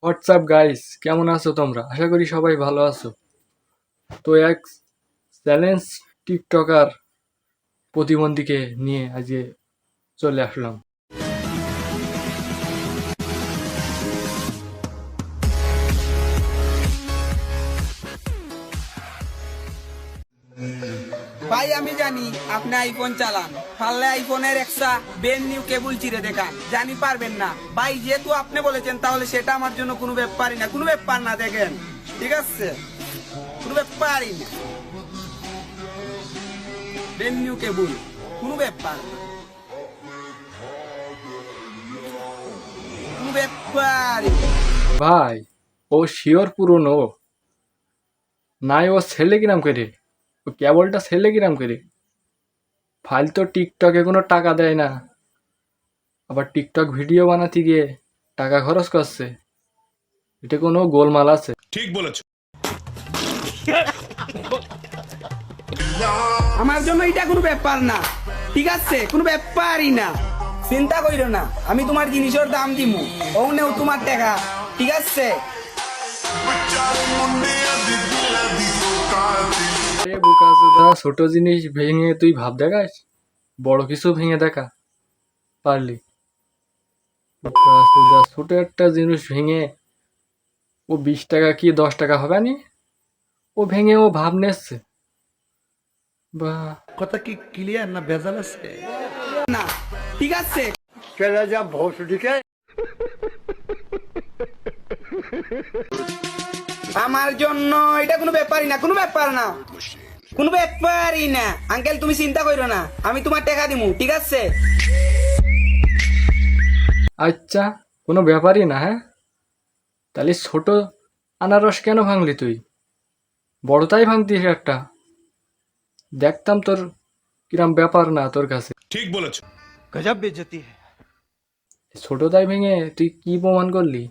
WhatsApp guys, কেমন আছো তোমরা? আশা করি সবাই ভালো আছো। তো এক চ্যালেঞ্জ টিকটকার প্রতিবন্ধীকে নিয়ে আজকে চলে আসলাম। ভাই আমি জানি আপনি আইফোন চালান, পারলে আইফোনের একটা ব্র্যান্ড নিউ কেবল চিরে দেখান। জানি পারবেন না ভাই, যেহেতু আপনি বলেছেন তাহলে সেটা আমার জন্য কোনো ব্যাপারই না, কোনো ব্যাপার না। দেখেন ঠিক আছে, কোনো ব্যাপারই না, ব্র্যান্ড নিউ কেবল, কোনো ব্যাপার না, কোনো ব্যাপারই না। ভাই ও শিওর পুরনো নাই, ও ছেলে কিরাম করে, ও কেবলটা ছেলে কিরাম করে। ফাইল তো টিকটকে কোনো টাকা দেয় না, আবার টিকটক ভিডিও বানাতে গিয়ে টাকা খরচ করছে। এটা কোনো গোলমাল আছে? ঠিক বলেছো। আমার জন্য এটা কোনো ব্যাপার না, ঠিক আছে, কোনো ব্যাপারই না। চিন্তা কইরো না, আমি তোমার জিনিসের দাম দিমু, ও নেও তোমার টাকা, ঠিক আছে। এ বোকাচোদা, ছোট জিনিস ভেঙে তুই ভাব দেখাস, বড় কিছু ভেঙে দেখা পারলি? বোকাচোদা, ছোট একটা জিনিস ভেঙে ও 20 টাকা কি 10 টাকা হবে নি, ও ভেঙে ও ভাব নিচ্ছে। বা কথা কি ক্লিয়ার না ভেজাল আছে? না ঠিক আছে, আমার জন্য এটা কোনো ব্যাপারই না, কোনো ব্যাপার না, কোনো ব্যাপারই না। আঙ্কেল তুমি চিন্তা করো না, আমি তোমার টাকা দিমু, ঠিক আছে। আচ্ছা, কোনো ব্যাপারই না। হ্যাঁ, তাহলে ছোট আনারস কেন ভাঙলি তুই? বড়টাই ভাঙতিস একটা, দেখতাম তোর কিরাম ব্যাপার না তোর কাছে। ঠিক বলেছো। গজব বেজতি है। ছোটটাই ভেঙে তুই কি প্রমাণ করলি?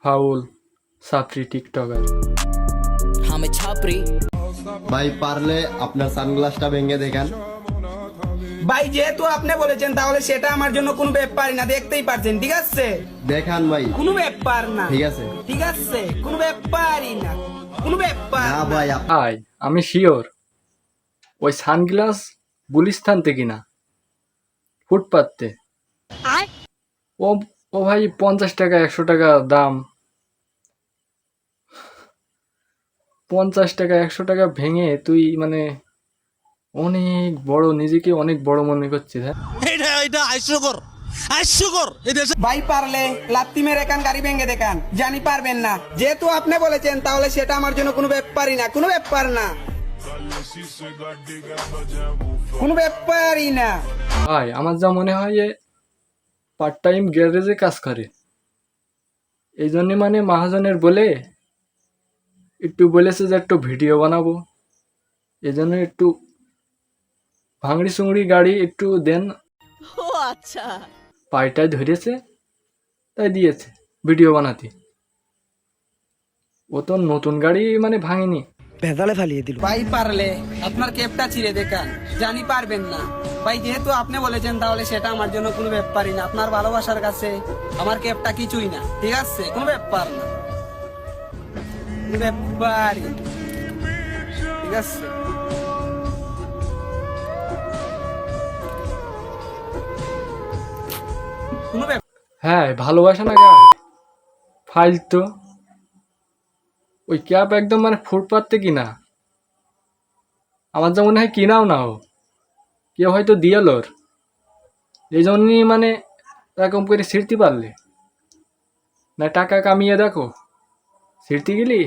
ফাউল সাপ্রি টিকটকার। আমি ছাপরি। ভাই পারলে আপনার সানগ্লাসটা ভেঙে দেখান। ভাই যেহেতু আপনি বলেছেন তাহলে সেটা আমার জন্য কোনো ব্যাপারই না, দেখতেই পারছেন, ঠিক আছে। দেখান ভাই। কোনো ব্যাপার না, ঠিক আছে। ঠিক আছে, কোনো ব্যাপারই না, কোনো ব্যাপার না না। ভাই ভাই আমি শিওর ওই সানগ্লাস গুলিস্তান থেকে না, ফুটপাতে। ও ও ভাই 50 টাকা 100 টাকা দাম, 50 টাকা 100 টাকা ভেঙে তুই মানে অনেক বড়, নিজেকে অনেক বড় মনে করছিস। হ্যাঁ, এটা হাস্যকর। ভাই পারলে লাত্তি মেরে কান গাড়ি ভেঙে দেখান। জানি পারবেন না, যেহেতু আপনি বলেছেন তাহলে সেটা আমার জন্য কোনো ব্যাপারই না, কোনো ব্যাপার না, কোনো ব্যাপারই না। ভাই আমার যা মনে হয় যে পার্ট টাইম গ্যারেজে কাজ করে, এই জন্য মানে মহাজনের বলে একটু বলেছে যে একটু ভিডিও বানাবো, এই জন্য একটু ভাঙড়ি সুঙড়ি গাড়ি একটু দেন, ও আচ্ছা। পায়টায় ধরেছে তাই দিয়েছে ভিডিও বানাতে। ও তো নতুন গাড়ি মানে ভাঙেনি। ভেজালে ফালিয়ে দিল। ভাই পারলে আপনার ক্যাপটা ছিঁড়ে দেখান। জানি পারবেন না ভাই, যেহেতু আপনি বলেছেন তাহলে সেটা আমার জন্য কোনো ব্যাপারই না। আপনার ভালোবাসার কাছে আমার ক্যাপটা কিছুই না, ঠিক আছে, কোনো ব্যাপার না, কোনো ব্যাপারই না, ঠিক আছে। কোনো ব্যাপার হ্যাঁ, ভালোবাসা না গায়ে ফাইল তো ওই ক্যাব একদম মানে ফুটপাত থেকে কিনা। আমার যা মনে হয় কিনাও না, ও কেউ হয়তো দিয়েল ওর, এই জন্যই মানে এরকম করে ছিঁড়তে পারলে না। টাকা কামিয়ে দেখো, ছিঁড়তে গেলি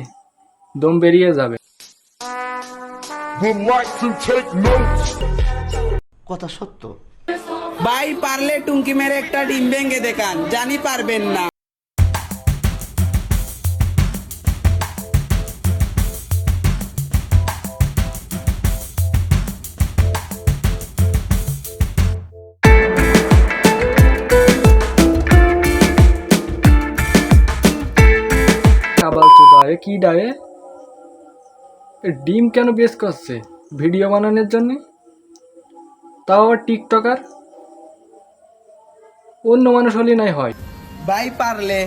দম বেরিয়ে যাবে। কথা সত্য। ভাই পারলে টুঙ্কি মেরে একটা ডিম ভেঙে দেখান। জানি পারবেন না। আবার চোদায় কি ডায়ে ডিম কেন বেশ করছে ভিডিও বানানোর জন্য? তাও আবার টিকটকার, অন্য মানুষ হলে নাই হয়। ভাই পারলে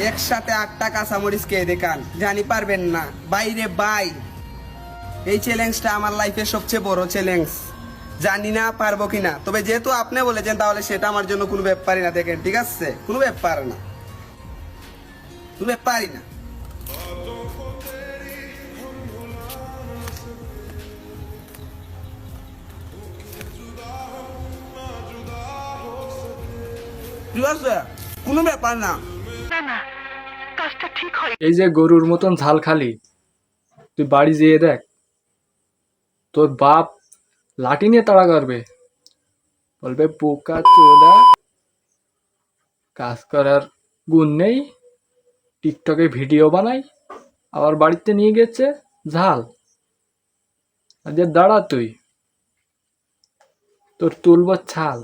একসাথে 8টা কাঁচামরিচ খেয়ে দেখান, জানি পারবেন না। বাইরে ভাই, এই চ্যালেঞ্জটা আমার লাইফের সবচেয়ে বড় চ্যালেঞ্জ। জানি না পারবো কিনা, তবে যেহেতু আপনি বলেছেন তাহলে সেটা আমার জন্য কোনো ব্যাপারই না। দেখেন, ঠিক আছে, কোনো ব্যাপার না, কোনো ব্যাপারই না। ঠিক আছে, কোনো ব্যাপার না। এই যে গরুর মতন ঝাল খালি, তুই বাড়ি যেয়ে দেখ, তোর বাপ লাঠি নিয়ে তাড়া করবে, বলবে পোকা চোদা, কাজ করার গুণ নেই, টিকটকে ভিডিও বানাই, আবার বাড়িতে নিয়ে গেছে ঝাল। আর যে দাঁড়া তুই, তোর তুলব ছাল।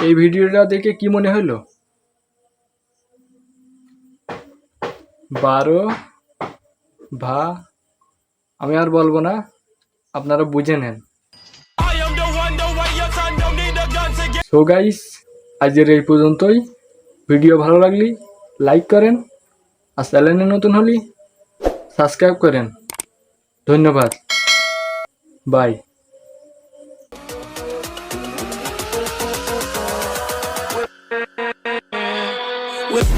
এই ভিডিওটা দেখে কি মনে হলো? 12 ভা, আমি আর বলবো না, আপনারা বুঝে নেন। সো গাইস, আজকের এই পর্যন্তই। ভিডিও ভালো লাগলে লাইক করেন, আর চ্যানেলে নতুন হলে সাবস্ক্রাইব করেন। ধন্যবাদ, বাই। With